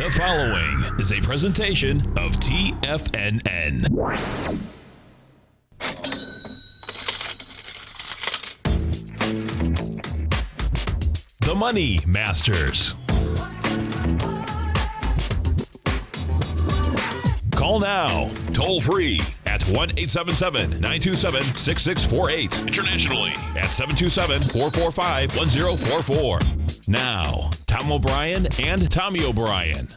The following is a presentation of TFNN. The Money Masters. Call now, toll free at 1-877-927-6648. Internationally at 727-445-1044. Now, Tom O'Brien and Tommy O'Brien.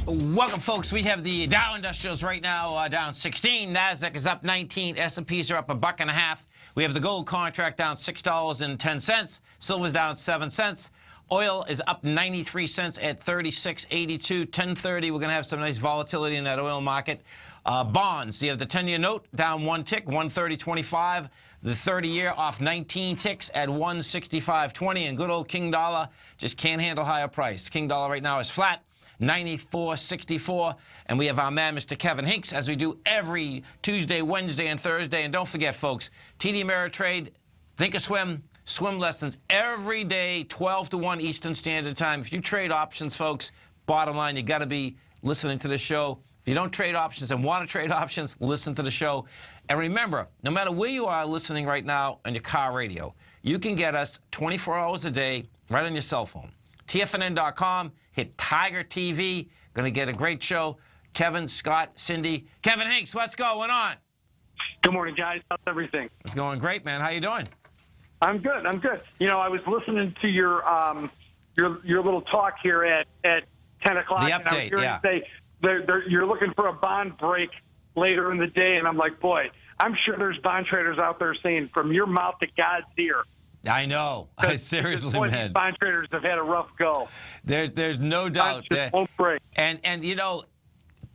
Welcome, folks. We have the Dow Industrials right now down 16. NASDAQ is up 19. S&Ps are up $1.50. We have the gold contract down $6.10. Silver's down 7 cents. Oil is up 93 cents at 36.82. 10:30. We're going to have some nice volatility in that oil market. Bonds. You have the 10-year note down 1 tick, 130.25. The 30-year off 19 ticks at 165.20. And good old King Dollar just can't handle higher price. King Dollar right now is flat, 94.64. And we have our man, Mr. Kevin Hinks, as we do every Tuesday, Wednesday, and Thursday. And don't forget, folks, TD Ameritrade, Thinkorswim, swim lessons every day, 12 to 1 Eastern Standard Time. If you trade options, folks, bottom line, you got to be listening to the show. If you don't trade options and want to trade options, listen to the show. And remember, no matter where you are listening right now on your car radio, you can get us 24 hours a day right on your cell phone. TFNN.com, hit Tiger TV. Going to get a great show. Kevin, Scott, Cindy. Kevin Hinks, what's going on? Good morning, guys. How's everything? It's going great, man. How you doing? I'm good. You know, I was listening to your little talk here at 10 o'clock. The and I was update, hearing yeah. you say you're looking for a bond break later in the day, and I'm like, boy, I'm sure there's bond traders out there saying, from your mouth to God's ear. I know. Seriously, man. Bond traders have had a rough go. There's no doubt. Bonds just won't break. And you know,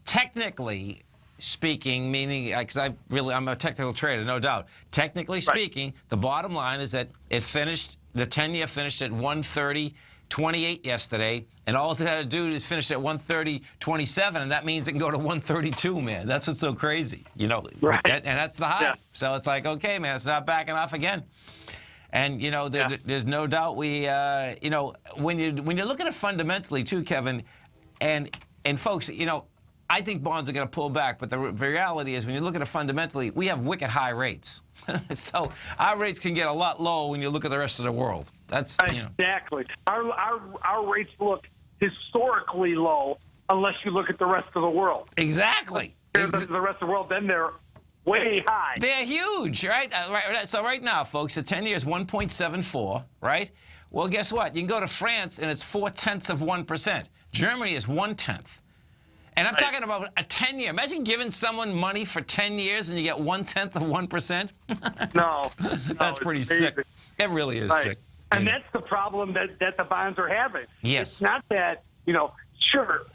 technically speaking, meaning, because I'm a technical trader, no doubt. Technically speaking, the bottom line is that it finished, the 10-year finished at 130.28 yesterday, and all it had to do is finish at 130.27, and that means it can go to 132, man. That's what's so crazy, you know. Right. And that's the high. Yeah. So it's like, okay, man, it's not backing off again. And, you know, there's no doubt you know, when you look at it fundamentally, too, Kevin, and folks, you know, I think bonds are going to pull back, but the reality is when you look at it fundamentally, we have wicked high rates. So our rates can get a lot lower when you look at the rest of the world. That's, you know. Exactly. Our rates look historically low unless you look at the rest of the world. Exactly. The rest of the world, then they're way high. They're huge, right? So right now, folks, the 10-year is 1.74, right? Well, guess what? You can go to France, and it's 0.4%. Germany is 1/10. And I'm talking about a 10-year. Imagine giving someone money for 10 years and you get 1/10 of 1%. No. That's pretty sick. It really is sick. And that's the problem that the bonds are having. Yes. It's not that, you know, sure,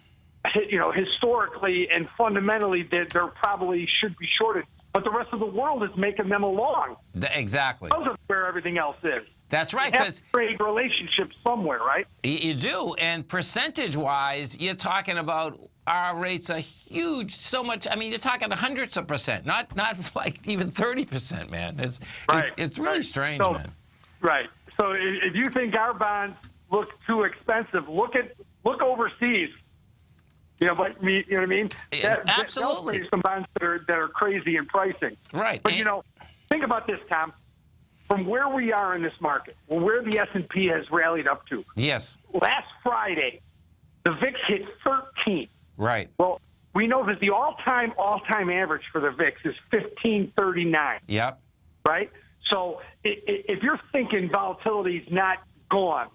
you know, historically and fundamentally they're probably should be shorted, but the rest of the world is making them along. Exactly. Those are where everything else is. That's right. You have Because to trade relationships somewhere, right? you do. And percentage-wise, you're talking about our rates are huge, so much. I mean, you're talking hundreds of percent, not like even 30%, man. It's really strange, man. Right. So if you think our bonds look too expensive, look overseas. You know, but you know what I mean? Absolutely. There's some bonds that are crazy in pricing. Right. But you know, think about this, Tom. From where we are in this market, where the S&P has rallied up to. Yes. Last Friday, the VIX hit 13. Right. Well, we know that the all-time average for the VIX is 1539. Yep. Right? So if you're thinking volatility is not gone,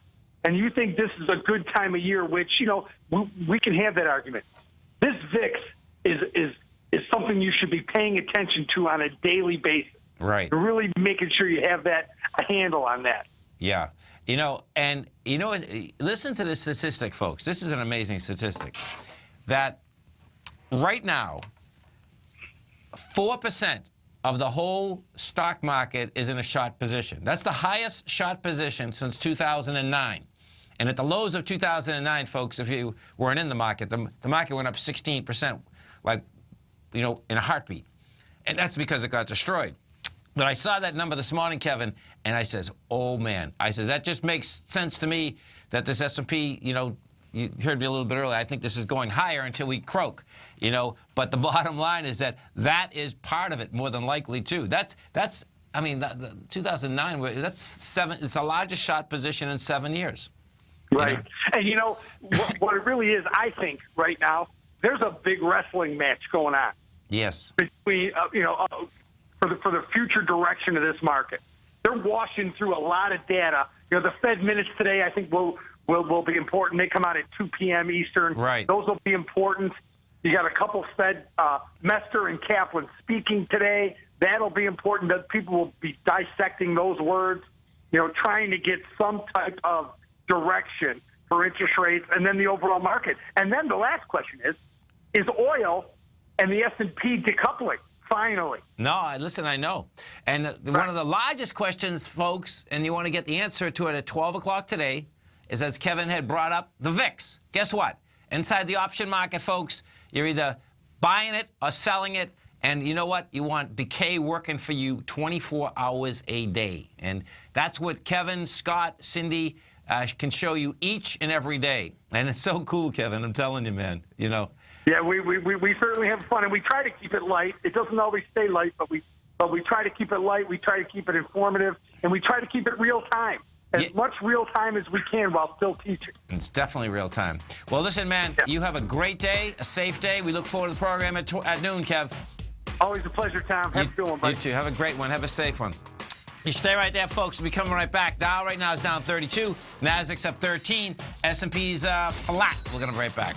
and you think this is a good time of year, which, you know, we can have that argument. This VIX is something you should be paying attention to on a daily basis. Right. You're really making sure you have a handle on that. Yeah. You know, and, you know, listen to this statistic, folks. This is an amazing statistic. That right now, 4% of the whole stock market is in a short position. That's the highest short position since 2009. And at the lows of 2009, folks, if you weren't in the market, the market went up 16%, like, you know, in a heartbeat. And that's because it got destroyed. But I saw that number this morning, Kevin, and I says, oh, man. I says, that just makes sense to me that this S&P, you know, you heard me a little bit earlier. I think this is going higher until we croak, you know. But the bottom line is that is part of it, more than likely too. That's. I mean, the 2009. That's 7. It's the largest shot position in 7 years. Right. You know? And you know what it really is. I think right now there's a big wrestling match going on. Yes. Between for the future direction of this market. They're washing through a lot of data. You know, the Fed minutes today, I think, will be important. They come out at 2 p.m. Eastern. Right. Those will be important. You got a couple Fed, Mester and Kaplan speaking today. That'll be important. That people will be dissecting those words, you know, trying to get some type of direction for interest rates and then the overall market. And then the last question is oil and the S&P decoupling, finally. No, listen, I know. And one of the largest questions, folks, and you want to get the answer to it at 12 o'clock today, is, as Kevin had brought up, the VIX. Guess what? Inside the option market, folks, you're either buying it or selling it. And you know what? You want decay working for you 24 hours a day. And that's what Kevin, Scott, Cindy can show you each and every day. And it's so cool, Kevin. I'm telling you, man. You know. Yeah, we certainly have fun, and we try to keep it light. It doesn't always stay light, but we try to keep it light. We try to keep it informative, and we try to keep it real time. As much real time as we can while still teaching. It's definitely real time. Well, listen, man, you have a great day, a safe day. We look forward to the program at noon, Kev. Always a pleasure, Tom. Have a good one, buddy. You too. Have a great one. Have a safe one. You stay right there, folks. We'll be coming right back. Dow right now is down 32. Nasdaq's up 13. S&P's flat. We're going to be right back.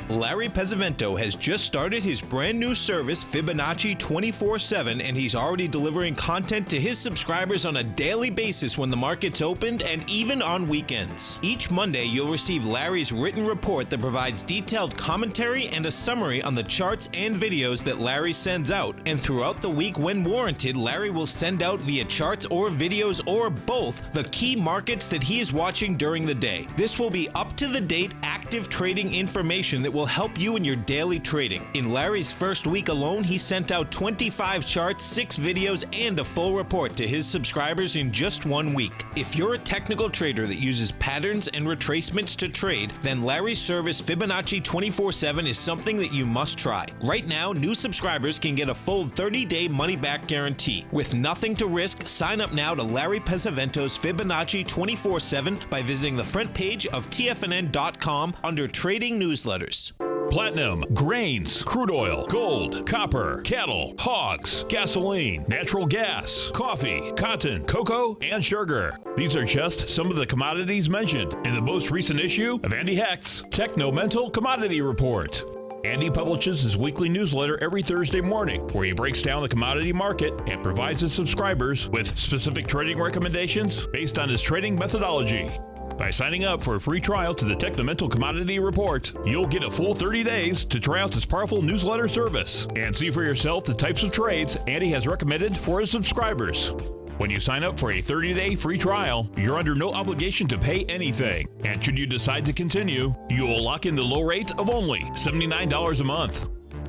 Larry Pesavento has just started his brand new service, Fibonacci 24/7, and he's already delivering content to his subscribers on a daily basis when the market's opened and even on weekends. Each Monday, you'll receive Larry's written report that provides detailed commentary and a summary on the charts and videos that Larry sends out. And throughout the week, when warranted, Larry will send out via charts or videos or both the key markets that he is watching during the day. This will be up-to-the-date, active trading information that will help you in your daily trading. In Larry's first week alone, he sent out 25 charts, 6 videos, and a full report to his subscribers in just 1 week. If you're a technical trader that uses patterns and retracements to trade, then Larry's service Fibonacci 24/7 is something that you must try. Right now, new subscribers can get a full 30-day money-back guarantee. With nothing to risk, sign up now to Larry Pesavento's Fibonacci 24/7 by visiting the front page of TFNN.com under Trading Newsletters. Platinum, grains, crude oil, gold, copper, cattle, hogs, gasoline, natural gas, coffee, cotton, cocoa, and sugar. These are just some of the commodities mentioned in the most recent issue of Andy Hecht's Technomental Commodity Report. Andy publishes his weekly newsletter every Thursday morning, where he breaks down the commodity market and provides his subscribers with specific trading recommendations based on his trading methodology. By signing up for a free trial to the Technomental Commodity Report, you'll get a full 30 days to try out this powerful newsletter service and see for yourself the types of trades Andy has recommended for his subscribers. When you sign up for a 30-day free trial, you're under no obligation to pay anything. And should you decide to continue, you will lock in the low rate of only $79 a month.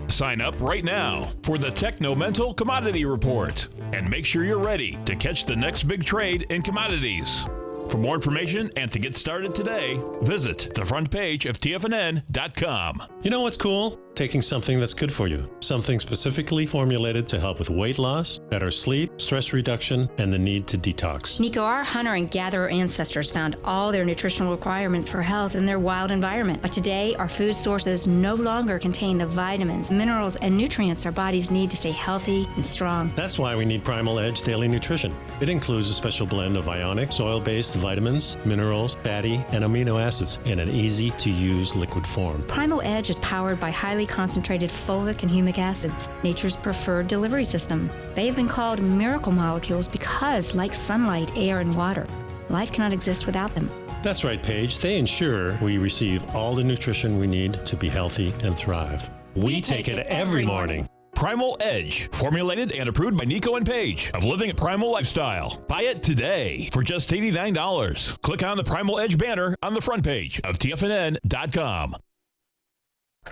Sign up right now for the Technomental Commodity Report and make sure you're ready to catch the next big trade in commodities. For more information and to get started today, visit the front page of TFNN.com. You know what's cool? Taking something that's good for you. Something specifically formulated to help with weight loss, better sleep, stress reduction, and the need to detox. Nico, our hunter and gatherer ancestors found all their nutritional requirements for health in their wild environment. But today, our food sources no longer contain the vitamins, minerals, and nutrients our bodies need to stay healthy and strong. That's why we need Primal Edge Daily Nutrition. It includes a special blend of ionic, soil-based vitamins, minerals, fatty, and amino acids in an easy-to-use liquid form. Primal Edge is powered by highly concentrated fulvic and humic acids, nature's preferred delivery system. They have been called miracle molecules because, like sunlight, air, and water, life cannot exist without them. That's right, Paige. They ensure we receive all the nutrition we need to be healthy and thrive. We take it every morning. Primal Edge, formulated and approved by Nico and Paige of Living a Primal Lifestyle. Buy it today for just $89. Click on the Primal Edge banner on the front page of TFNN.com.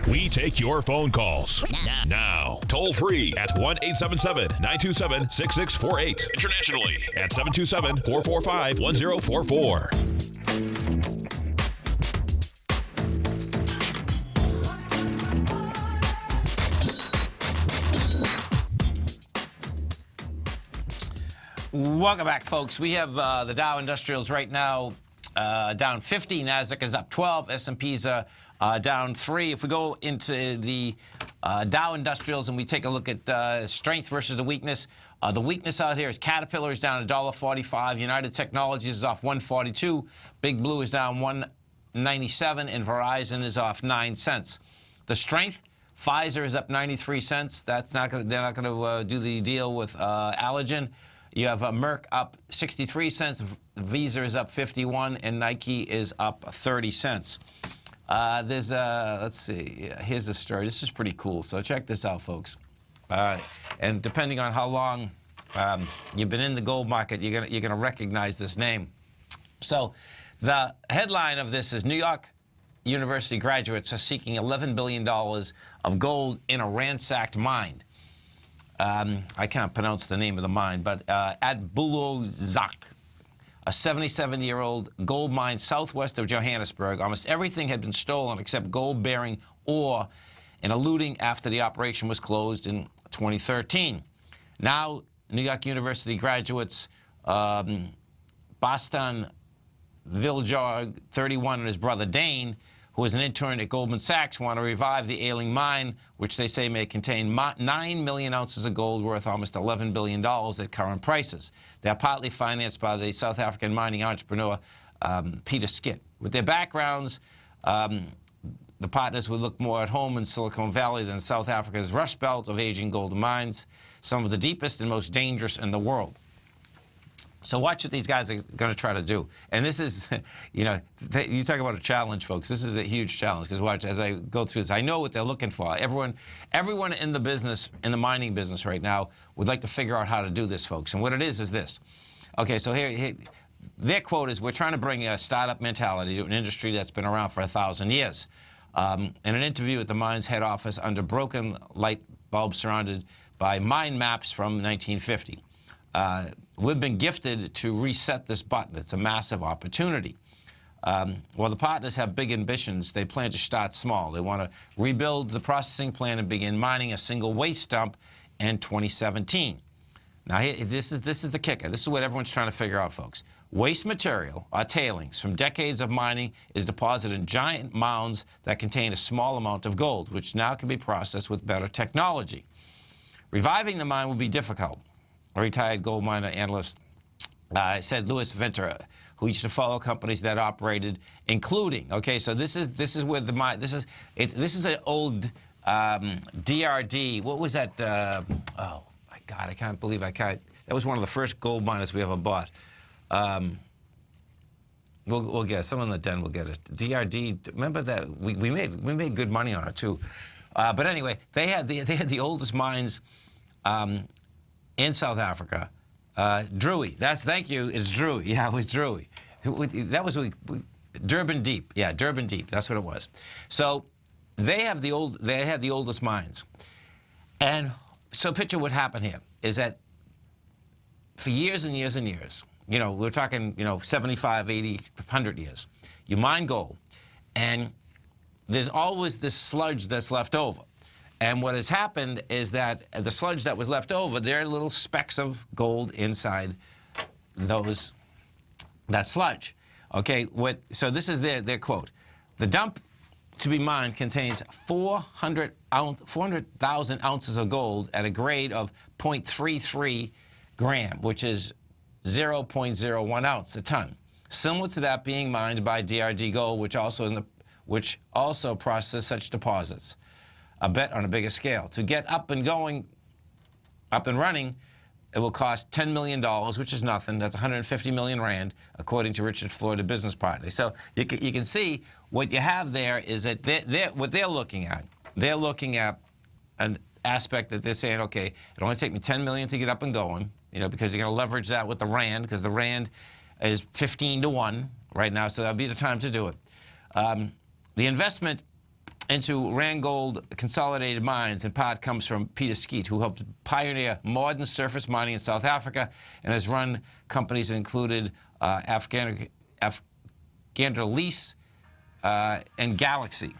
We take your phone calls now. Toll free at 1-877-927-6648. Internationally at 727-445-1044. Welcome back, folks. We have the Dow Industrials right now down 50. NASDAQ is up 12. S&P's down 3. If we go into the Dow Industrials and we take a look at strength versus the weakness out here is Caterpillar is down $1.45. United Technologies is off 142. Big Blue is down 197, and Verizon is off 9 cents. The strength, Pfizer is up 93 cents. That's not going. They're not going to do the deal with Allergen. You have Merck up 63 cents, Visa is up 51, and Nike is up 30 cents. There's let's see, here's the story. This is pretty cool, so check this out, folks. And depending on how long you've been in the gold market, you're gonna recognize this name. So the headline of this is New York University graduates are seeking $11 billion of gold in a ransacked mine. I can't pronounce the name of the mine, but at Bulozak, a 77-year-old gold mine southwest of Johannesburg. Almost everything had been stolen except gold-bearing ore and a looting after the operation was closed in 2013. Now, New York University graduates Bastan Viljar, 31, and his brother Dane, who is an intern at Goldman Sachs, want to revive the ailing mine, which they say may contain 9 million ounces of gold worth almost $11 billion at current prices. They're partly financed by the South African mining entrepreneur Peter Skitt. With their backgrounds, the partners would look more at home in Silicon Valley than South Africa's Rust Belt of aging gold mines, some of the deepest and most dangerous in the world. So watch what these guys are going to try to do. And this is, you talk about a challenge, folks. This is a huge challenge, because watch, as I go through this, I know what they're looking for. Everyone in the business, in the mining business right now, would like to figure out how to do this, folks. And what it is this. Okay, so here their quote is, we're trying to bring a startup mentality to an industry that's been around for 1,000 years. In an interview at the mine's head office under broken light bulbs surrounded by mine maps from 1950. We've been gifted to reset this button. It's a massive opportunity. While the partners have big ambitions, they plan to start small. They want to rebuild the processing plant and begin mining a single waste dump in 2017. Now, this is the kicker. This is what everyone's trying to figure out, folks. Waste material, or tailings, from decades of mining is deposited in giant mounds that contain a small amount of gold, which now can be processed with better technology. Reviving the mine will be difficult. A retired gold miner analyst said Louis Ventura, who used to follow companies that operated, including, okay, so this is where the mine, this is an old DRD. What was that? Oh my God, I can't believe I can't. That was one of the first gold miners we ever bought. We'll get it. Someone in the den will get it. DRD. Remember that we made good money on it too. But anyway, they had the oldest mines in South Africa. Drui. Thank you. It's Drui. Yeah, it was Drui. That was Durban Deep. Yeah, Durban Deep. That's what it was. So they had the oldest mines. And so picture what happened here is that for years and years and years, we're talking, 75, 80, 100 years, you mine gold, and there's always this sludge that's left over. And what has happened is that the sludge that was left over, there are little specks of gold inside that sludge. Okay, so this is their quote. The dump to be mined contains 400,000 ounces of gold at a grade of 0.33 gram, which is 0.01 ounce a ton, similar to that being mined by DRD Gold, which also processes such deposits. A bet on a bigger scale. To get up and running, it will cost $10 million, which is nothing. That's 150 million rand, according to Richard Floyd, a business partner. So you can see what you have there is that what they're looking at. They're looking at an aspect that they're saying, okay, it only take me 10 million to get up and going, because you're going to leverage that with the rand, because the rand is 15 to 1 right now, so that'll be the time to do it. The investment into Randgold Consolidated Mines, and part comes from Peter Skeet, who helped pioneer modern surface mining in South Africa and has run companies that included Afghander Lease and Galaxy.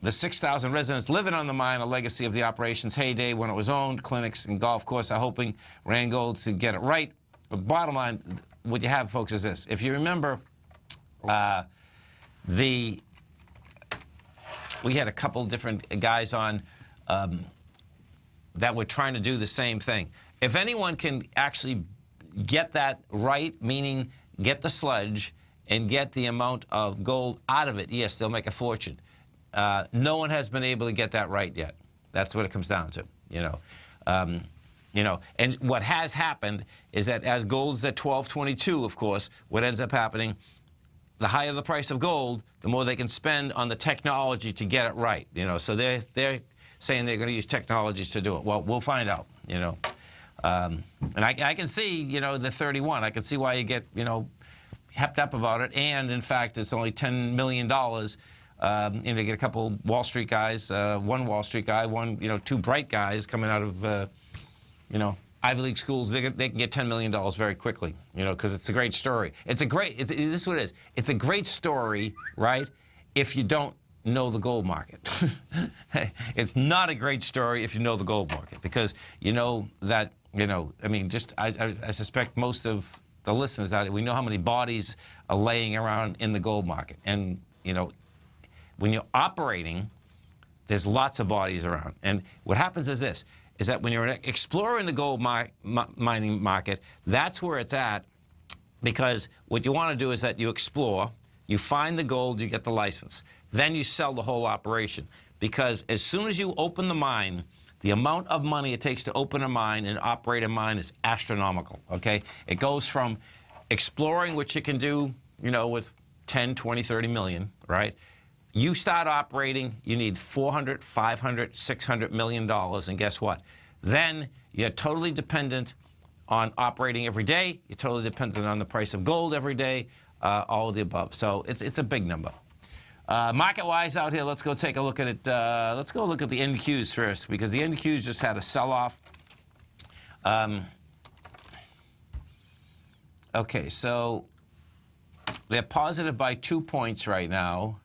The 6,000 residents living on the mine, a legacy of the operation's heyday when it was owned. Clinics and golf course are hoping Randgold to get it right. The bottom line, what you have, folks, is this. If you remember, we had a couple different guys on that were trying to do the same thing. If anyone can actually get that right, meaning get the sludge and get the amount of gold out of it, yes, they'll make a fortune. No one has been able to get that right yet. That's what it comes down to, you know. And what has happened is that as gold's at $12.22, of course, what ends up happening, the higher the price of gold, the more they can spend on the technology to get it right, you know. So they're saying they're going to use technologies to do it. Well, we'll find out, you know. And I can see, you know, the 31. I can see why you get, you know, hepped up about it. And, in fact, it's only $10 million. You know, you get a couple Wall Street guys, one Wall Street guy, one, you know, two bright guys coming out of, you know, Ivy League schools. They can get $10 million very quickly, you know, because it's a great story. This is what it is. It's a great story, right, if you don't know the gold market. It's not a great story if you know the gold market, because you know that, you know, I mean, just I suspect most of the listeners out there, we know how many bodies are laying around in the gold market. And, you know, when you're operating, there's lots of bodies around. And what happens is this, is that when you're exploring the gold mining market, that's where it's at, because what you want to do is that you explore, you find the gold, you get the license. Then you sell the whole operation. Because as soon as you open the mine, the amount of money it takes to open a mine and operate a mine is astronomical, okay? It goes from exploring, which you can do, you know, with 10, 20, 30 million, right? You start operating, you need $400, $500, $600 million, and guess what? Then you're totally dependent on operating every day. You're totally dependent on the price of gold every day, all of the above. So it's a big number. Market-wise out here, let's go take a look at it. Let's go look at the NQs first, because the NQs just had a sell-off. Okay, so they're positive by 2 points right now.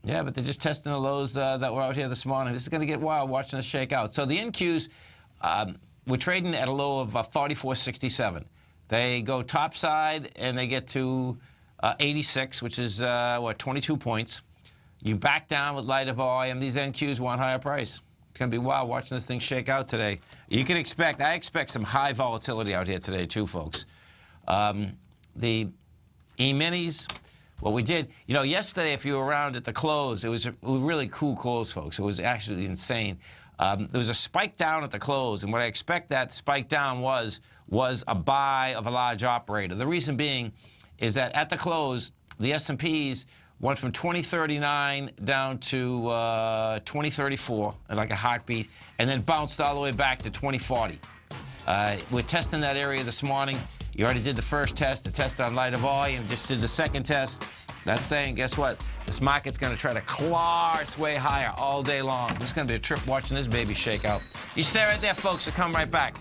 Yeah, but they're just testing the lows that were out here this morning. This is going to get wild watching this shake out. So the NQs, we're trading at a low of 44.67. They go topside and they get to 86, which is, 22 points. You back down with lighter volume. These NQs want higher price. It's going to be wild watching this thing shake out today. You can expect, I expect some high volatility out here today too, folks. The E-minis, what we did, you know, yesterday, if you were around at the close, it was a really cool close, folks. It was actually insane. There was a spike down at the close, and what I expect that spike down was a buy of a large operator. The reason being is that at the close, the S&Ps went from 2039 down to 2034, like a heartbeat, and then bounced all the way back to 2040. We're testing that area this morning. You already did the first test, the test on lighter volume, just did the second test. That's saying, guess what? This market's going to try to claw its way higher all day long. This is going to be a trip watching this baby shake out. You stay right there, folks. We'll come right back.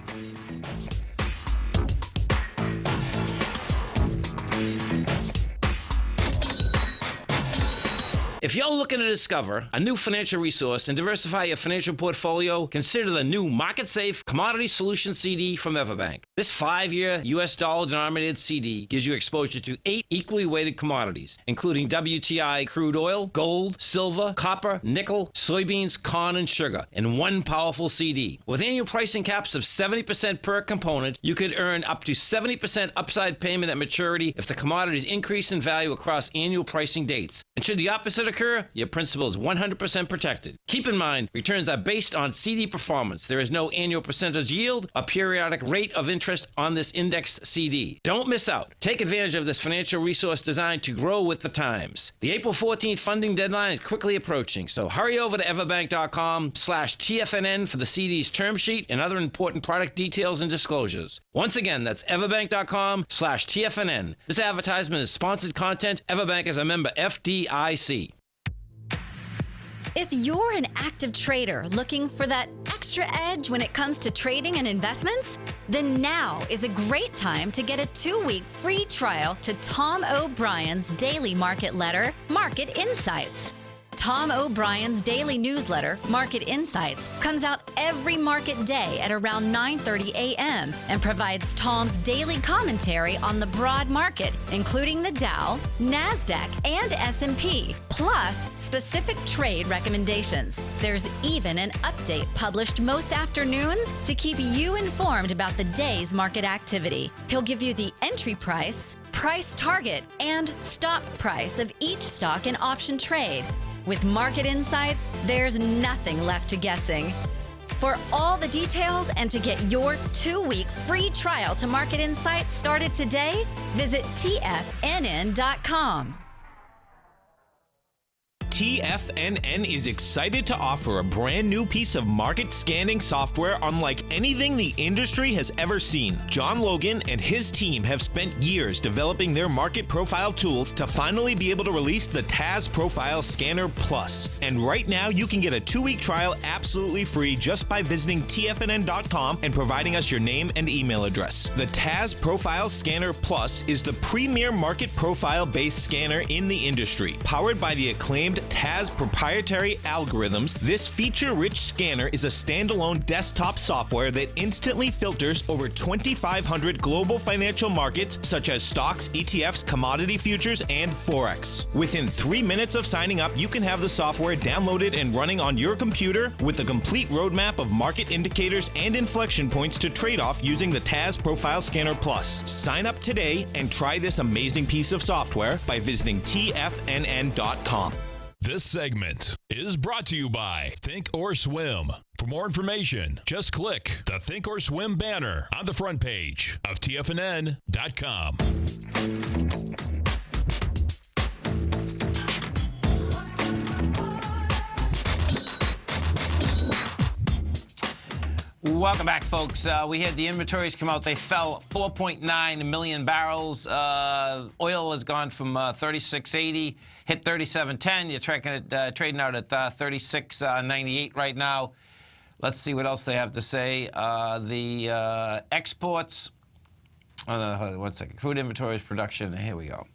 If you're looking to discover a new financial resource and diversify your financial portfolio, consider the new Market Safe Commodity Solutions CD from Everbank. This 5-year U.S. dollar-denominated CD gives you exposure to 8 equally weighted commodities, including WTI crude oil, gold, silver, copper, nickel, soybeans, corn, and sugar, in one powerful CD. With annual pricing caps of 70% per component, you could earn up to 70% upside payment at maturity if the commodities increase in value across annual pricing dates. And should the opposite occur, your principal is 100% protected. Keep in mind, returns are based on CD performance. There is no annual percentage yield or periodic rate of interest on this indexed CD. Don't miss out. Take advantage of this financial resource designed to grow with the times. The April 14th funding deadline is quickly approaching, so hurry over to everbank.com/TFNN for the CD's term sheet and other important product details and disclosures. Once again, that's everbank.com/TFNN. This advertisement is sponsored content. Everbank is a member FDIC. If you're an active trader looking for that extra edge when it comes to trading and investments, then now is a great time to get a 2-week free trial to Tom O'Brien's daily market letter, Market Insights. Tom O'Brien's daily newsletter, Market Insights, comes out every market day at around 9:30 a.m. and provides Tom's daily commentary on the broad market, including the Dow, NASDAQ, and S&P, plus specific trade recommendations. There's even an update published most afternoons to keep you informed about the day's market activity. He'll give you the entry price, price target, and stop price of each stock and option trade. With Market Insights, there's nothing left to guessing. For all the details and to get your 2-week free trial to Market Insights started today, visit TFNN.com. TFNN is excited to offer a brand new piece of market scanning software unlike anything the industry has ever seen. John Logan and his team have spent years developing their market profile tools to finally be able to release the TAS Profile Scanner Plus. And right now, you can get a 2-week trial absolutely free just by visiting TFNN.com and providing us your name and email address. The TAS Profile Scanner Plus is the premier market profile-based scanner in the industry. Powered by the acclaimed TAS proprietary algorithms, this feature-rich scanner is a standalone desktop software that instantly filters over 2,500 global financial markets such as stocks, ETFs, commodity futures, and Forex. Within 3 minutes of signing up, you can have the software downloaded and running on your computer with a complete roadmap of market indicators and inflection points to trade off using the TAS Profile Scanner Plus. Sign up today and try this amazing piece of software by visiting TFNN.com. This segment is brought to you by Think or Swim. For more information, just click the Think or Swim banner on the front page of TFNN.com. Welcome back, folks. We had the inventories come out. They fell 4.9 million barrels. Oil has gone from 36.80, hit 37.10. You're trading out at 36.98 right now. Let's see what else they have to say. The exports. Oh, no, 1 second. Crude inventories, production. Here we go.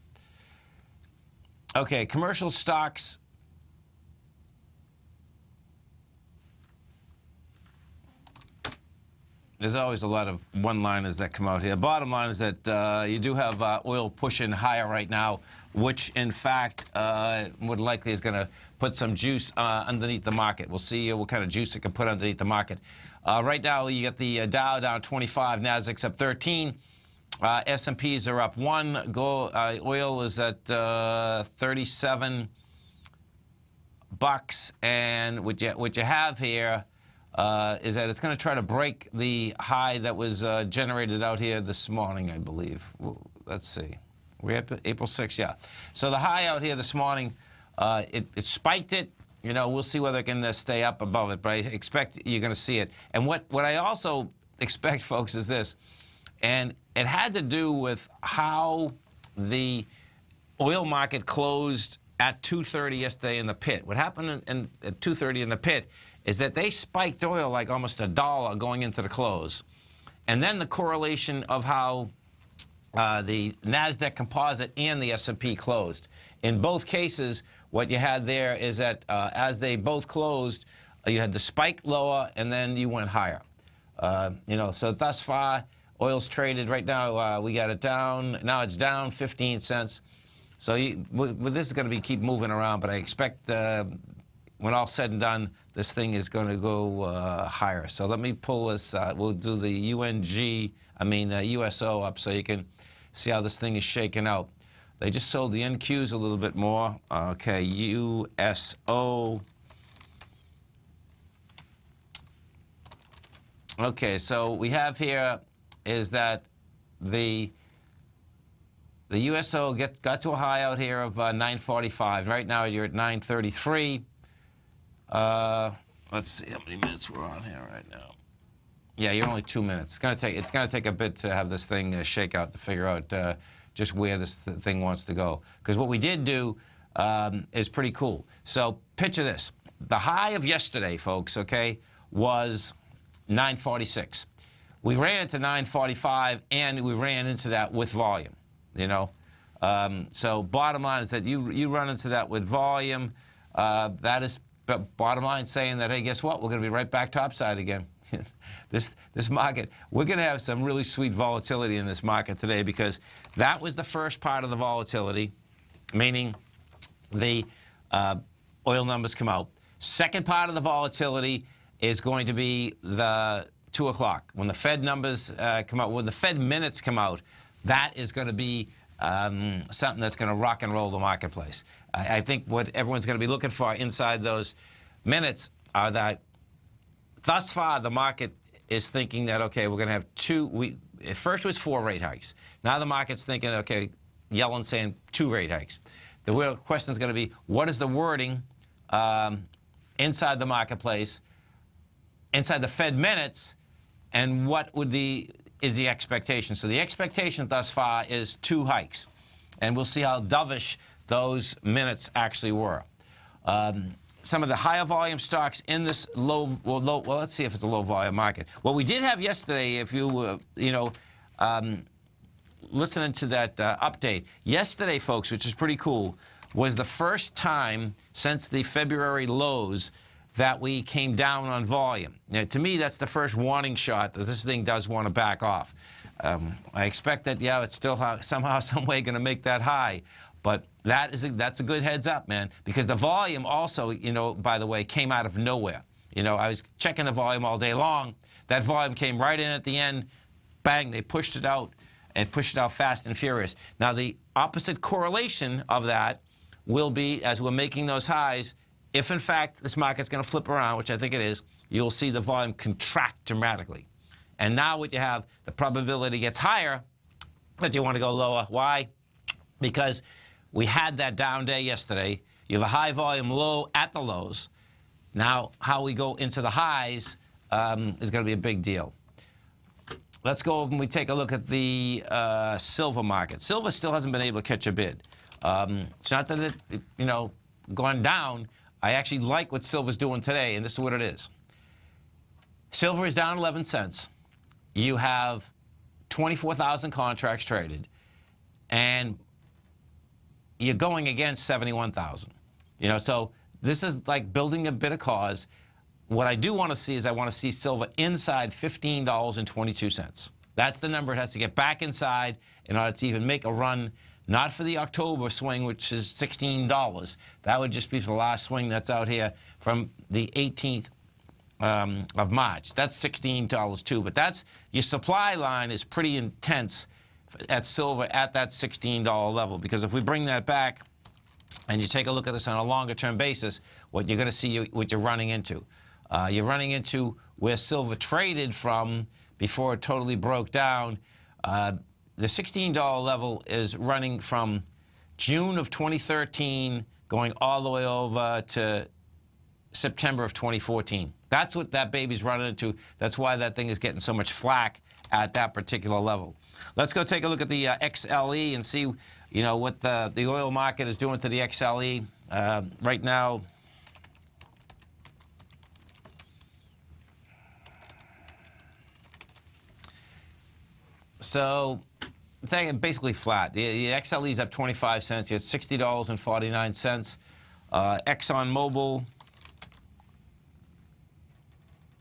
Okay, commercial stocks. There's always a lot of one-liners that come out here. Bottom line is that you do have oil pushing higher right now, which, in fact, more likely is going to put some juice underneath the market. We'll see what kind of juice it can put underneath the market. Right now, you get the Dow down 25, Nasdaq's up 13, S&Ps are up 1. Oil is at 37 bucks, and what you have here is that it's going to try to break the high that was generated out here this morning, I believe. Let's see. We're at April 6th, yeah. So the high out here this morning, it spiked it. You know, we'll see whether it can stay up above it, but I expect you're going to see it. And what I also expect, folks, is this. And it had to do with how the oil market closed at 2:30 yesterday in the pit. What happened at 2:30 in the pit is that they spiked oil like almost $1 going into the close. And then the correlation of how the NASDAQ composite and the S&P closed. In both cases, what you had there is that as they both closed, you had the spike lower and then you went higher. You know, so thus far, oil's traded right now. We got it down. Now it's down 15 cents. So this is going to keep moving around, but I expect when all said and done, this thing is going to go higher. So let me pull this. We'll do the USO up so you can see how this thing is shaking out. They just sold the NQs a little bit more. Okay, USO. Okay, so we have here is that the USO got to a high out here of 945. Right now you're at 933. Let's see how many minutes we're on here right now. Yeah, you're only 2 minutes. It's gonna take a bit to have this thing shake out to figure out just where this thing wants to go. Because what we did do is pretty cool. So picture this: the high of yesterday, folks, okay, was 946. We ran into 945, and we ran into that with volume. You know, so bottom line is that you run into that with volume. That is bottom line saying that, hey, guess what? We're going to be right back topside again. This market, we're going to have some really sweet volatility in this market today, because that was the first part of the volatility, meaning the oil numbers come out. Second part of the volatility is going to be the 2 o'clock. When the Fed numbers come out, when the Fed minutes come out, that is going to be something that's going to rock and roll the marketplace. I think what everyone's going to be looking for inside those minutes are that thus far the market is thinking that, okay, we're going to have at first it was 4 rate hikes. Now the market's thinking, okay, Yellen's saying 2 rate hikes. The real question is going to be, what is the wording inside the marketplace, inside the Fed minutes, and what is the expectation? So the expectation thus far is 2 hikes, and we'll see how dovish those minutes actually were. Some of the higher volume stocks in this well, let's see if it's a low volume market. What we did have yesterday, if you were, listening to that update, yesterday, folks, which is pretty cool, was the first time since the February lows that we came down on volume. Now, to me, that's the first warning shot that this thing does want to back off. I expect that, yeah, it's still somehow, some way going to make that high. But that's a good heads up, man, because the volume also, by the way, came out of nowhere. I was checking the volume all day long. That volume came right in at the end. Bang, they pushed it out, and pushed it out fast and furious. Now, the opposite correlation of that will be, as we're making those highs, if, in fact, this market's going to flip around, which I think it is, you'll see the volume contract dramatically. And now what you have, the probability gets higher that you want to go lower. Why? Because we had that down day yesterday. You have a high volume low at the lows. Now, how we go into the highs is going to be a big deal. Let's go over and we take a look at the silver market. Silver still hasn't been able to catch a bid. It's not that it, gone down. I actually like what silver's doing today, and this is what it is. Silver is down 11 cents. You have 24,000 contracts traded, and you're going against 71,000. So this is like building a bit of cause. What I do want to see is I want to see silver inside $15.22. That's the number it has to get back inside in order to even make a run. Not for the October swing, which is $16. That would just be for the last swing that's out here from the 18th of March. That's $16 too. But your supply line is pretty intense at silver at that $16 level. Because if we bring that back and you take a look at this on a longer term basis, what you're going to see, what you're running into. You're running into where silver traded from before it totally broke down. The $16 level is running from June of 2013 going all the way over to September of 2014. That's what that baby's running into. That's why that thing is getting so much flack at that particular level. Let's go take a look at the XLE and see, what the oil market is doing to the XLE right now. So it's basically flat. The XLE is up 25 cents. You're at $60.49. ExxonMobil,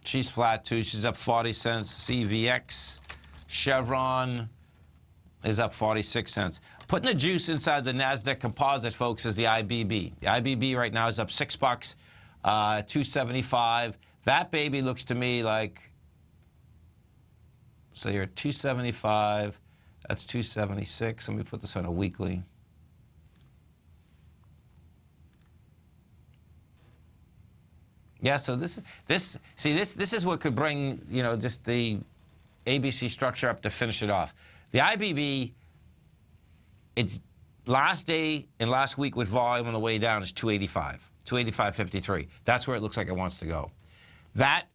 she's flat too. She's up 40 cents. CVX, Chevron is up 46 cents. Putting the juice inside the NASDAQ composite, folks, is the IBB. The IBB right now is up $6, 275. That baby looks to me like, so you're at 275. That's 276. Let me put this on a weekly. Yeah, so this is what could bring, just the ABC structure up to finish it off. The IBB, its last day and last week with volume on the way down is 285, 285.53. That's where it looks like it wants to go. That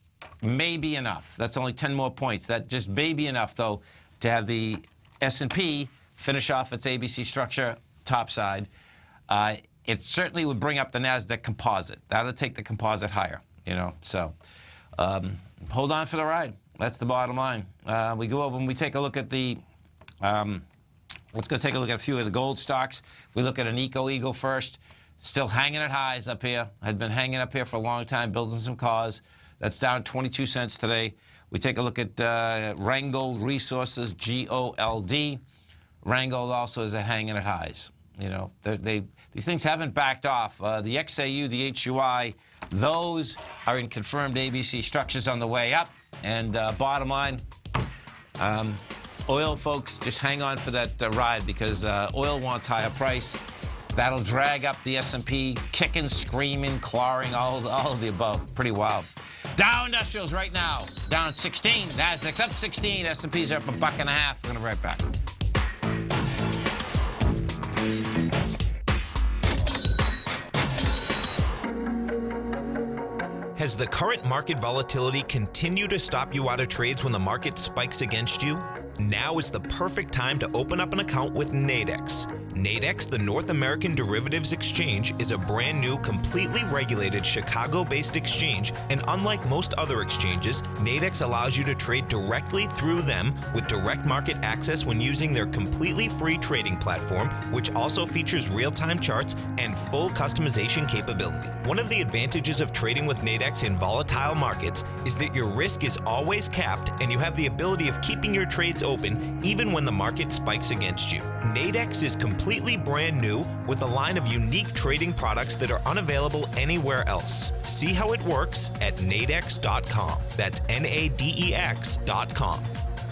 may be enough. That's only 10 more points. That just may be enough, though, to have the S&P finish off its ABC structure top side. It certainly would bring up the NASDAQ composite. That'll take the composite higher, So hold on for the ride. That's the bottom line. We go over and we take a look at the, let's go take a look at a few of the gold stocks. We look at an Eagle first. Still hanging at highs up here. Had been hanging up here for a long time, building some cause. That's down 22 cents today. We take a look at Rheingold Resources, GOLD. Rheingold also is hanging at highs. These things haven't backed off. The XAU, the HUI, those are in confirmed ABC structures on the way up. And bottom line, oil, folks, just hang on for that ride because oil wants higher price. That'll drag up the S&P, kicking, screaming, clawing, all of the above. Pretty wild. Dow Industrials right now down 16. Nasdaq's up 16. S&P's are up $1.50. We're going to be right back. Has the current market volatility continued to stop you out of trades when the market spikes against you? Now is the perfect time to open up an account with Nadex. Nadex, the North American Derivatives Exchange, is a brand new, completely regulated Chicago-based exchange, and unlike most other exchanges, Nadex allows you to trade directly through them with direct market access when using their completely free trading platform, which also features real-time charts and full customization capability. One of the advantages of trading with Nadex in volatile markets is that your risk is always capped and you have the ability of keeping your trades open even when the market spikes against you. Nadex is completely brand new with a line of unique trading products that are unavailable anywhere else. See how it works at nadex.com. That's NADEX.com.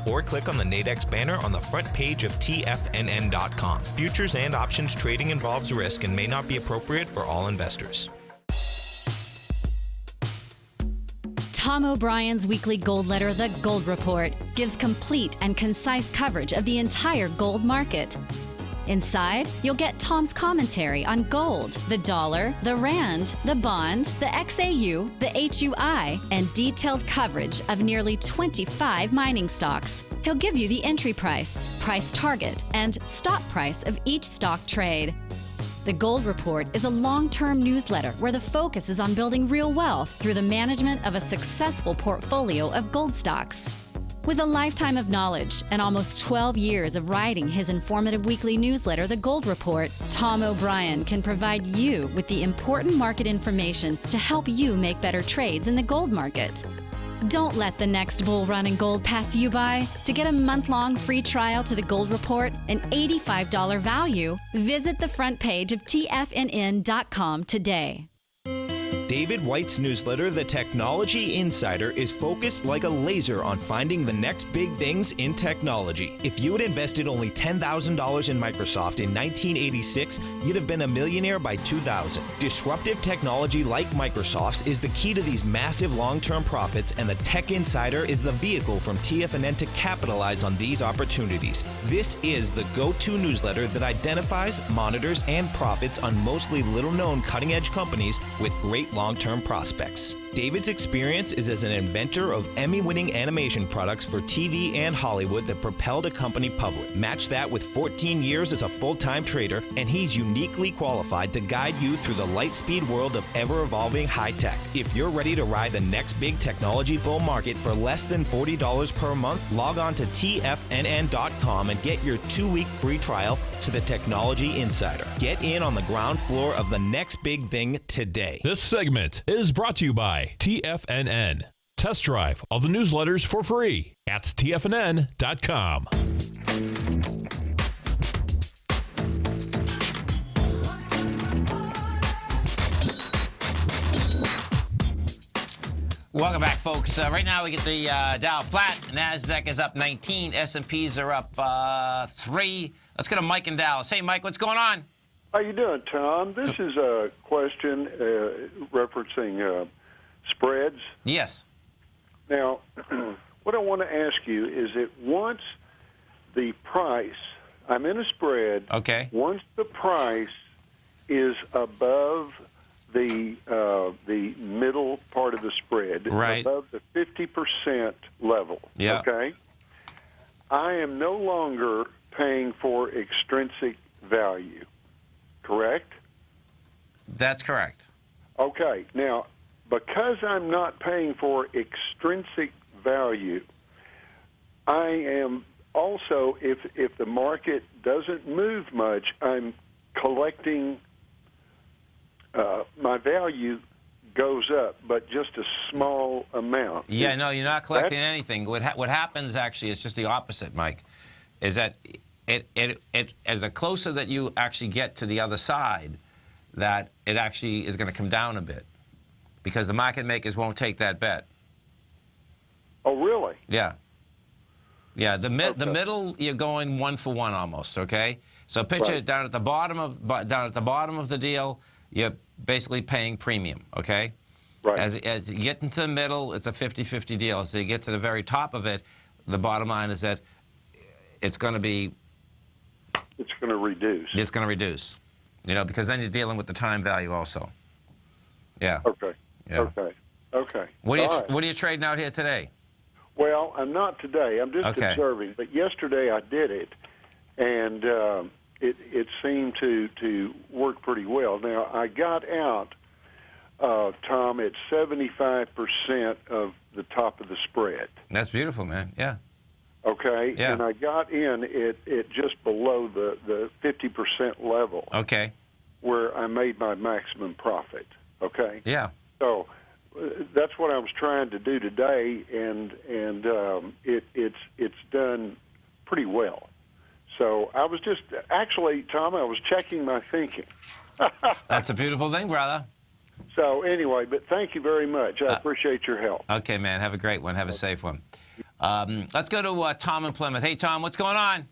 Or click on the Nadex banner on the front page of TFNN.com. Futures and options trading involves risk and may not be appropriate for all investors. Tom O'Brien's weekly gold letter, The Gold Report, gives complete and concise coverage of the entire gold market. Inside, you'll get Tom's commentary on gold, the dollar, the rand, the bond, the XAU, the HUI, and detailed coverage of nearly 25 mining stocks. He'll give you the entry price, price target, and stop price of each stock trade. The Gold Report is a long-term newsletter where the focus is on building real wealth through the management of a successful portfolio of gold stocks. With a lifetime of knowledge and almost 12 years of writing his informative weekly newsletter, The Gold Report, Tom O'Brien can provide you with the important market information to help you make better trades in the gold market. Don't let the next bull run in gold pass you by. To get a month-long free trial to The Gold Report, an $85 value, visit the front page of TFNN.com today. David White's newsletter, The Technology Insider, is focused like a laser on finding the next big things in technology. If you had invested only $10,000 in Microsoft in 1986, you'd have been a millionaire by 2000. Disruptive technology like Microsoft's is the key to these massive long-term profits, and the Tech Insider is the vehicle from TFNN to capitalize on these opportunities. This is the go-to newsletter that identifies, monitors, and profits on mostly little-known cutting-edge companies with great long-term prospects. David's experience is as an inventor of Emmy-winning animation products for TV and Hollywood that propelled a company public. Match that with 14 years as a full-time trader, and he's uniquely qualified to guide you through the light-speed world of ever-evolving high-tech. If you're ready to ride the next big technology bull market for less than $40 per month, log on to TFNN.com and get your 2-week free trial to the Technology Insider. Get in on the ground floor of the next big thing today. This segment is brought to you by TFNN. Test drive all the newsletters for free at TFNN.com. Welcome back, folks. Right now we get the Dow flat. NASDAQ is up 19. S&Ps are up 3. Let's go to Mike in Dallas. Hey, Mike, what's going on? How you doing, Tom? This is a question referencing spreads. Yes. Now, what I want to ask you is that once the price, I'm in a spread. Okay. Once the price is above the middle part of the spread, Right. above the 50% level. Yeah. Okay. I am no longer paying for extrinsic value. Correct? That's correct. Okay. Now, because I'm not paying for extrinsic value, I am also, if the market doesn't move much, I'm collecting, my value goes up, but just a small amount. Yeah, no, you're not collecting anything. What happens actually is just the opposite, Mike, is that it as the closer that you actually get to the other side, that it actually is going to come down a bit, because the market makers won't take that bet. Oh, really? Yeah. Yeah, the middle, you're going 1-for-1 almost. Okay, so picture Right. it down at the bottom of the deal, you're basically paying premium. Okay, Right. as you get into the middle, it's a 50-50 deal. So you get to the very top of it, the bottom line is that it's going to be, It's going to reduce. it's going to reduce, because then you're dealing with the time value also. Yeah. Okay. Yeah. Okay. Okay. What are you All right. What are you trading out here today? Well, I'm not today. I'm just Okay. observing. But yesterday I did it, and it seemed to work pretty well. Now I got out, Tom, at 75% of the top of the spread. That's beautiful, man. Yeah. Okay. Yeah. And I got in it just below the 50% level, Okay. where I made my maximum profit. Okay. Yeah. So that's what I was trying to do today, and it's done pretty well. So I was just actually, Tom, I was checking my thinking. That's a beautiful thing, brother. So anyway, but thank you very much. I appreciate your help. Okay, man. Have a great one. Have a safe one. Let's go to Tom in Plymouth. Hey, Tom, what's going on?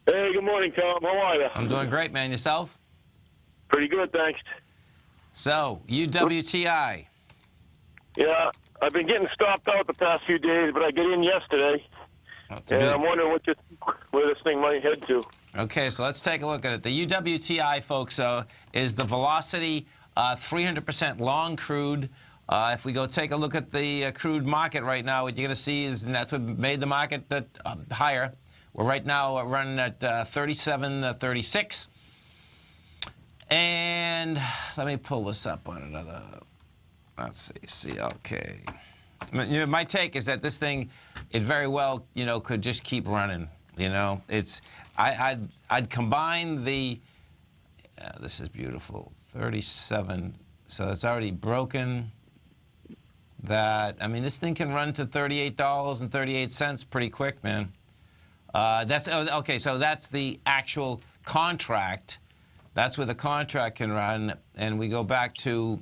Hey, good morning, Tom. How are you? I'm doing great, man. Yourself? Pretty good, thanks. So, UWTI. Yeah, I've been getting stopped out the past few days, but I get in yesterday, and I'm wondering where this thing might head to. Okay, so let's take a look at it. The UWTI, folks, is the Velocity 300% long crude. If we go take a look at the crude market right now, what you're going to see is, and that's what made the market higher. We're right now running at 37.36. And let me pull this up on another. Let's see. Okay. My take is that this thing, it very well, could just keep running. It's I'd combine the. This is beautiful. 37. So it's already broken. That, I mean, this thing can run to $38.38 pretty quick, man. That's okay. So that's the actual contract. That's where the contract can run, and we go back to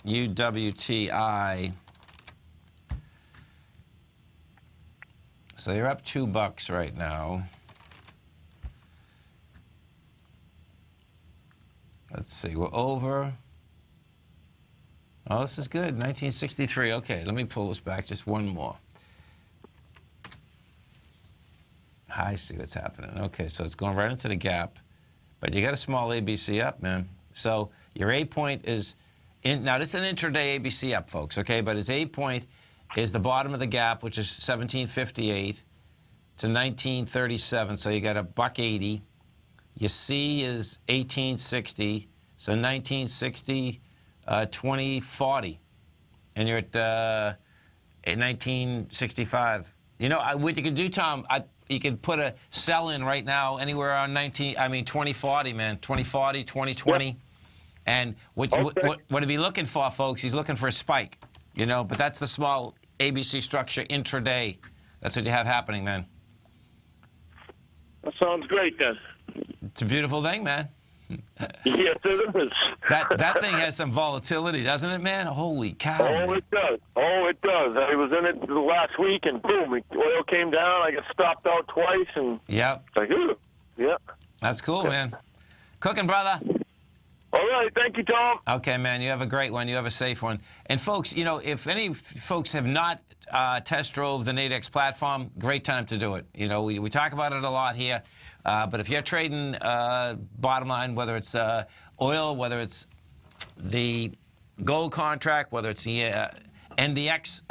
UWTI. So you're up $2 right now. Let's see, we're over. Oh, this is good, 1963. Okay, let me pull this back just one more. I see what's happening. Okay, so it's going right into the gap, but you got a small ABC up, man. So your A point is in. Now this is an intraday ABC up, folks. Okay, but its A point is the bottom of the gap, which is 1758 to 1937. So you got $1.80. Your C is 1860. So 1960, 2040, and you're at 1965. What you could do, Tom? You could put a sell in right now anywhere on 2040, man. 2040, 2020. Yep. And what he'd be looking for, folks, he's looking for a spike, but that's the small ABC structure intraday. That's what you have happening, man. That sounds great, then. It's a beautiful thing, man. Yes, it is. That thing has some volatility, doesn't it, man? Holy cow. Oh, it does. Oh, it does. I was in it the last week, and boom, oil came down. I got stopped out twice, and yep. Like, ooh. Yeah. That's cool, man. Cooking, brother. All right. Thank you, Tom. Okay, man. You have a great one. You have a safe one. And folks, you know, if any folks have not test drove the Nadex platform, great time to do it. You know, we talk about it a lot here, but if you're trading bottom line, whether it's oil, whether it's the gold contract, whether it's the NDX,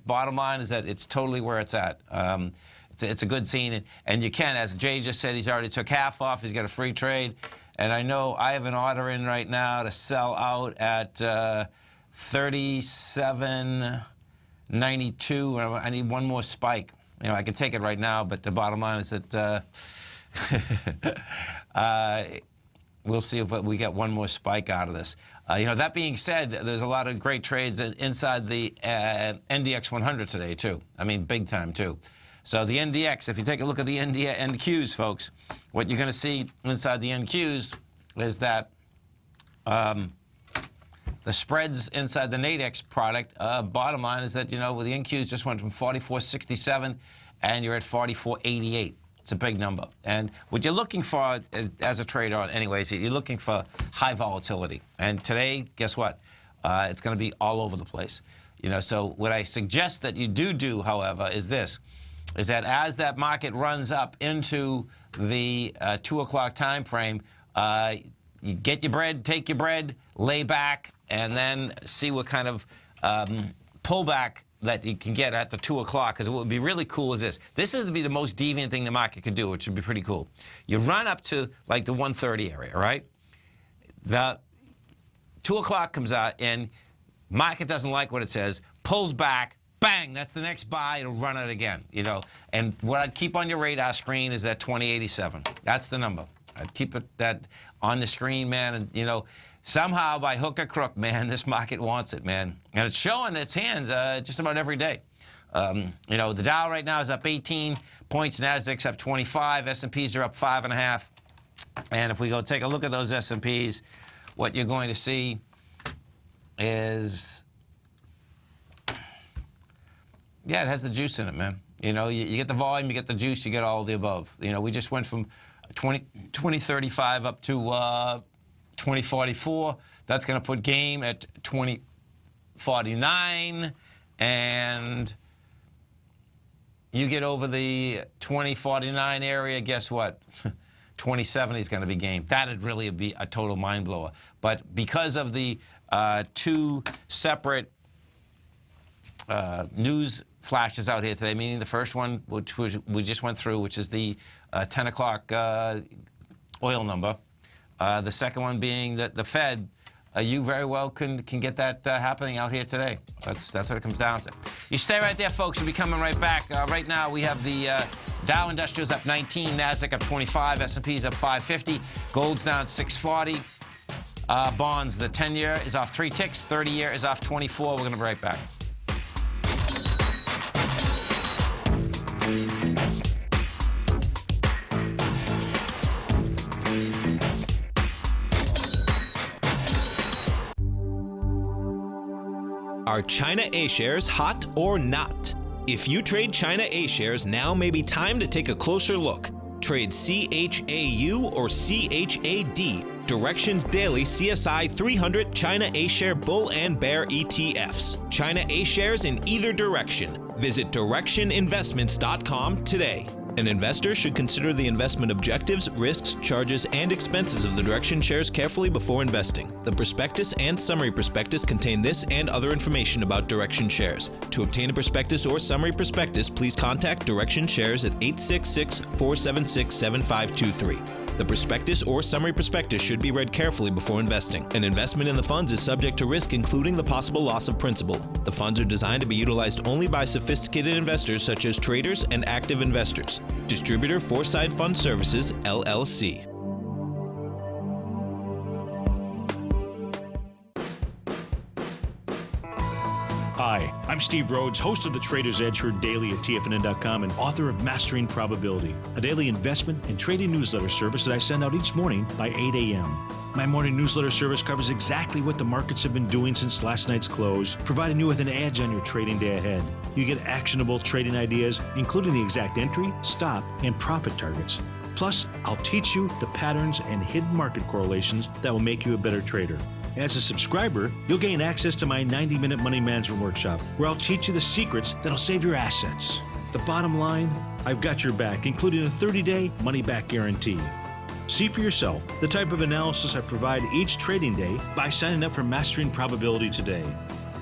bottom line is that it's totally where it's at. It's a good scene, and you can, as Jay just said, he's already took half off. He's got a free trade. And I know I have an order in right now to sell out at 37.92. I need one more spike. You know, I can take it right now, but the bottom line is that we'll see if we get one more spike out of this. You know, that being said, there's a lot of great trades inside the NDX 100 today, too. I mean, big time, too. So the NDX, if you take a look at the NQs, folks, what you're going to see inside the NQs is that the spreads inside the Nadex product, bottom line is that, you know, the NQs just went from 44.67 and you're at 44.88. It's a big number. And what you're looking for as a trader, anyways, you're looking for high volatility. And today, guess what? It's going to be all over the place. You know, so what I suggest that you do, however, is this. Is that as that market runs up into the 2 o'clock time frame, you get your bread, take your bread, lay back, and then see what kind of pullback that you can get at the 2 o'clock. Because what would be really cool is this. This would be the most deviant thing the market could do, which would be pretty cool. You run up to like the 130 area, right? The 2 o'clock comes out, and market doesn't like what it says, pulls back, bang, that's the next buy, it'll run it again, you know. And what I'd keep on your radar screen is that 2087. That's the number. I'd keep that on the screen, man, and, you know, somehow by hook or crook, man, this market wants it, man. And it's showing its hands just about every day. You know, the Dow right now is up 18 points, Nasdaq's up 25, S&Ps are up 5.5. And if we go take a look at those S&Ps, what you're going to see is... yeah, it has the juice in it, man. You know, you get the volume, you get the juice, you get all the above. You know, we just went from 2035 up to 2044. That's going to put game at 2049. And you get over the 2049 area, guess what? 2070 is going to be game. That would really be a total mind blower. But because of the two separate news flashes out here today, meaning the first one, which we just went through, which is the 10 o'clock oil number. The second one being that the Fed, you very well can get that happening out here today. That's what it comes down to. You stay right there, folks. We'll be coming right back. Right now, we have the Dow Industrials up 19, Nasdaq up 25, S&P's up 550, gold's down 640. Bonds, the 10-year is off 3 ticks, 30-year is off 24. We're going to be right back. Are China A-shares hot or not? If you trade China A-shares, now may be time to take a closer look. Trade CHAU or CHAD, Directions Daily CSI 300 China A-share Bull and Bear ETFs. China A-shares in either direction. Visit directioninvestments.com today. An investor should consider the investment objectives, risks, charges, and expenses of the Direction shares carefully before investing. The prospectus and summary prospectus contain this and other information about Direction shares. To obtain a prospectus or summary prospectus, please contact Direction Shares at 866-476-7523. The prospectus or summary prospectus should be read carefully before investing. An investment in the funds is subject to risk, including the possible loss of principal. The funds are designed to be utilized only by sophisticated investors such as traders and active investors. Distributor Foreside Fund Services, LLC. Hi, I'm Steve Rhodes, host of the Trader's Edge, heard daily at TFNN.com and author of Mastering Probability, a daily investment and trading newsletter service that I send out each morning by 8 a.m. My morning newsletter service covers exactly what the markets have been doing since last night's close, providing you with an edge on your trading day ahead. You get actionable trading ideas, including the exact entry, stop, and profit targets. Plus, I'll teach you the patterns and hidden market correlations that will make you a better trader. As a subscriber, you'll gain access to my 90-minute money management workshop, where I'll teach you the secrets that'll save your assets. The bottom line, I've got your back, including a 30-day money-back guarantee. See for yourself the type of analysis I provide each trading day by signing up for Mastering Probability today.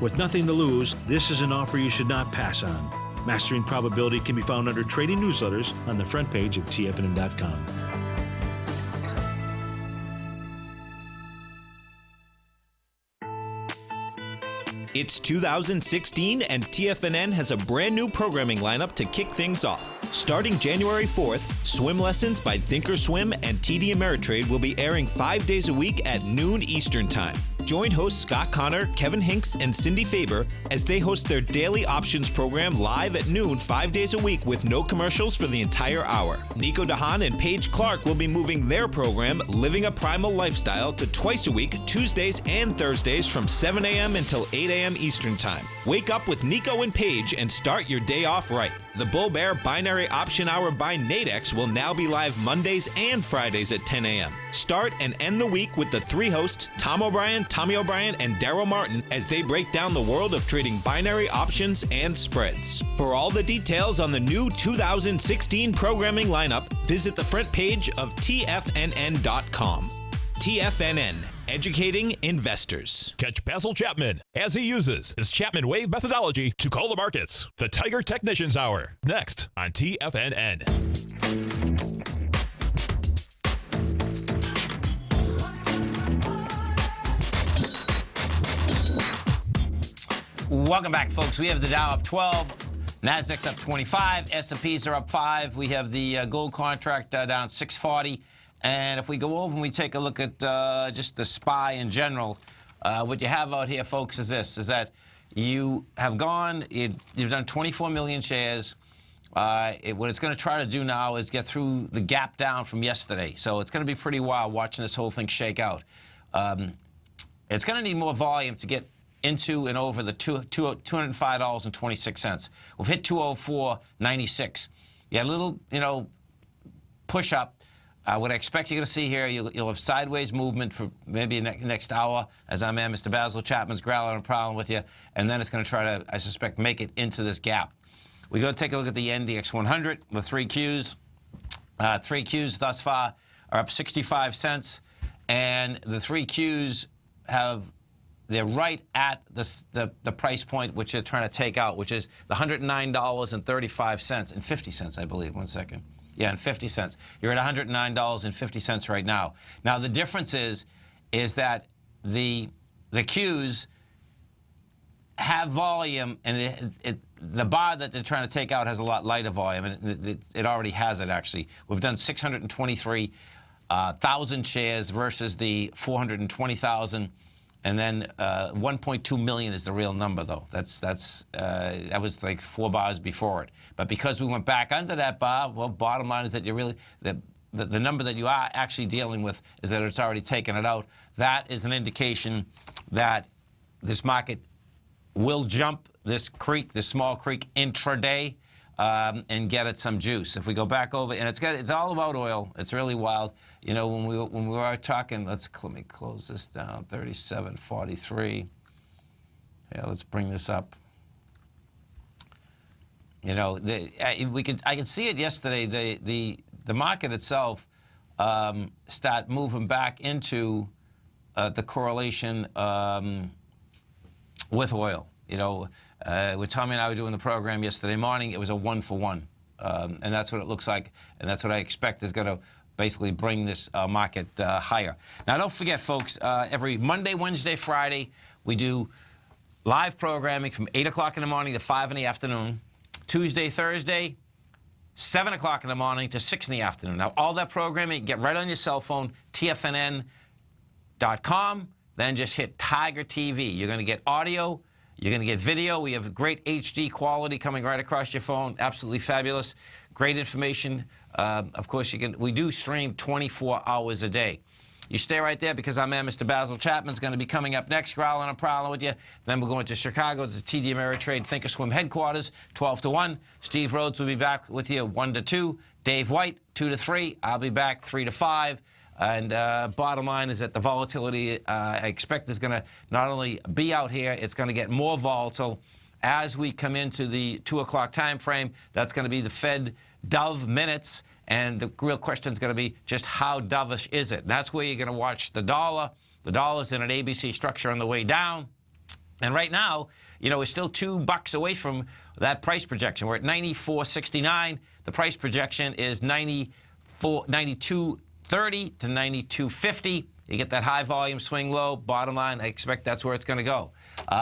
With nothing to lose, this is an offer you should not pass on. Mastering Probability can be found under Trading Newsletters on the front page of TFNN.com. It's 2016 and TFNN has a brand new programming lineup to kick things off. Starting January 4th, Swim Lessons by Thinkorswim and TD Ameritrade will be airing 5 days a week at noon Eastern Time. Join hosts Scott Connor, Kevin Hinks, and Cindy Faber as they host their daily options program live at noon 5 days a week with no commercials for the entire hour. Nico DeHaan and Paige Clark will be moving their program, Living a Primal Lifestyle, to twice a week, Tuesdays and Thursdays from 7 a.m. until 8 a.m. Eastern Time. Wake up with Nico and Paige and start your day off right. The Bull Bear Binary Option Hour by Nadex will now be live Mondays and Fridays at 10 a.m. Start and end the week with the three hosts, Tom O'Brien, Tommy O'Brien, and Daryl Martin, as they break down the world of trading binary options and spreads. For all the details on the new 2016 programming lineup, visit the front page of TFNN.com. TFNN, educating investors. Catch Basil Chapman as he uses his Chapman Wave methodology to call the markets. The Tiger Technicians Hour, next on TFNN. Welcome back, folks. We have the Dow up 12, Nasdaq's up 25, S&Ps are up 5. We have the gold contract down 640. And if we go over and we take a look at just the SPY in general, what you have out here, folks, is this, is that you have gone, you've done 24 million shares. What it's going to try to do now is get through the gap down from yesterday. So it's going to be pretty wild watching this whole thing shake out. It's going to need more volume to get into and over the $205.26. We've hit 204.96. You had a little, push up. What I expect you're going to see here, you'll have sideways movement for maybe next hour as our man, Mr. Basil Chapman's growling and prowling with you, and then it's going to try to, I suspect, make it into this gap. We're going to take a look at the NDX 100 with 3 Qs. 3 Qs thus far are up 65 cents, and the 3 Qs they're right at the price point which they're trying to take out, which is the $109.35 and 50 cents, I believe. 1 second. Yeah, and 50 cents. You're at $109.50 right now. Now the difference is that the Qs have volume, and the bar that they're trying to take out has a lot lighter volume, and it already has it, actually. We've done 623,000 shares versus the 420,000, and then 1.2 million is the real number, though. That was like 4 bars before it. But because we went back under that bar, well, bottom line is that you really the number that you are actually dealing with is that it's already taken it out. That is an indication that this market will jump this small creek intraday, and get it some juice. If we go back over, and it's all about oil. It's really wild. When we were talking, let me close this down. 37.43. Yeah, let's bring this up. I could see it yesterday. The market itself start moving back into the correlation with oil. With Tommy and I were doing the program yesterday morning, it was a 1-for-1, and that's what it looks like, and that's what I expect is going to basically bring this market higher. Now, don't forget, folks, every Monday, Wednesday, Friday, we do live programming from 8 o'clock in the morning to 5 in the afternoon. Tuesday, Thursday, 7 o'clock in the morning to 6 in the afternoon. Now, all that programming, you get right on your cell phone, TFNN.com, then just hit Tiger TV. You're going to get audio. You're going to get video. We have great HD quality coming right across your phone. Absolutely fabulous. Great information. Of course, we do stream 24 hours a day. You stay right there because our man, Mr. Basil Chapman, is going to be coming up next, growling and prowling with you. Then we're going to Chicago to the TD Ameritrade Thinkorswim headquarters, 12 to 1. Steve Rhodes will be back with you 1 to 2. Dave White, 2 to 3. I'll be back 3 to 5. And bottom line is that the volatility I expect is going to not only be out here, it's going to get more volatile as we come into the 2 o'clock time frame. That's going to be the Fed dove minutes. And the real question is going to be just how dovish is it? And that's where you're going to watch the dollar. The dollar's in an ABC structure on the way down. And right now, we're still $2 away from that price projection. We're at 94.69. The price projection is 92.30 to 92.50. You get that high volume swing low. Bottom line, I expect that's where it's going to go.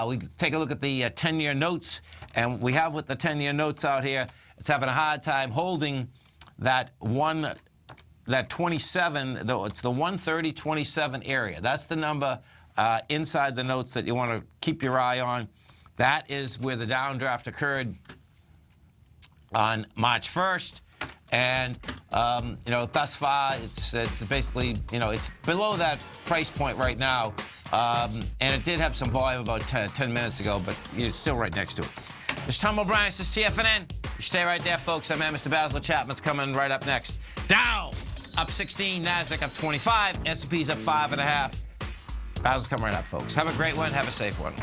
We take a look at the 10-year notes, and we have with the 10-year notes out here, it's having a hard time holding that 27. Though it's the 130.27 area. That's the number inside the notes that you want to keep your eye on. That is where the downdraft occurred on March 1st. And, thus far, it's basically, it's below that price point right now. And it did have some volume about 10 minutes ago, but it's still right next to it. This is Tom O'Brien. This is TFNN. You stay right there, folks. I'm Mr. Basil Chapman's coming right up next. Dow up 16, NASDAQ up 25, S&P's up 5.5. Basil's coming right up, folks. Have a great one. Have a safe one.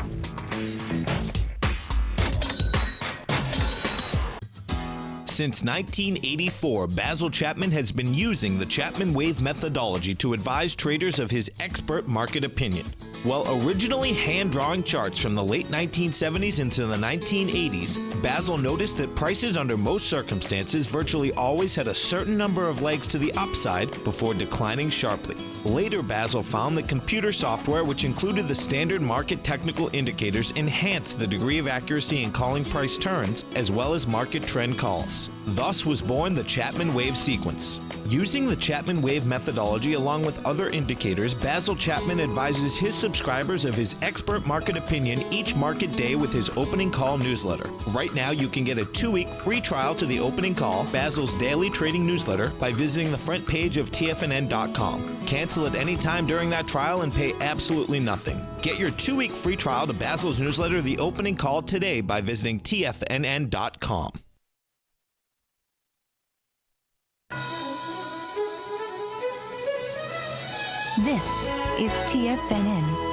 Since 1984, Basil Chapman has been using the Chapman Wave methodology to advise traders of his expert market opinion. While originally hand-drawing charts from the late 1970s into the 1980s, Basil noticed that prices under most circumstances virtually always had a certain number of legs to the upside before declining sharply. Later, Basil found that computer software, which included the standard market technical indicators, enhanced the degree of accuracy in calling price turns, as well as market trend calls. Thus was born the Chapman Wave sequence. Using the Chapman Wave methodology along with other indicators, Basil Chapman advises his subscribers of his expert market opinion each market day with his Opening Call newsletter. Right now, you can get a 2-week free trial to the Opening Call, Basil's daily trading newsletter, by visiting the front page of TFNN.com. Cancel at any time during that trial and pay absolutely nothing. Get your 2-week free trial to Basil's newsletter, The Opening Call, today by visiting TFNN.com. This is TFNN.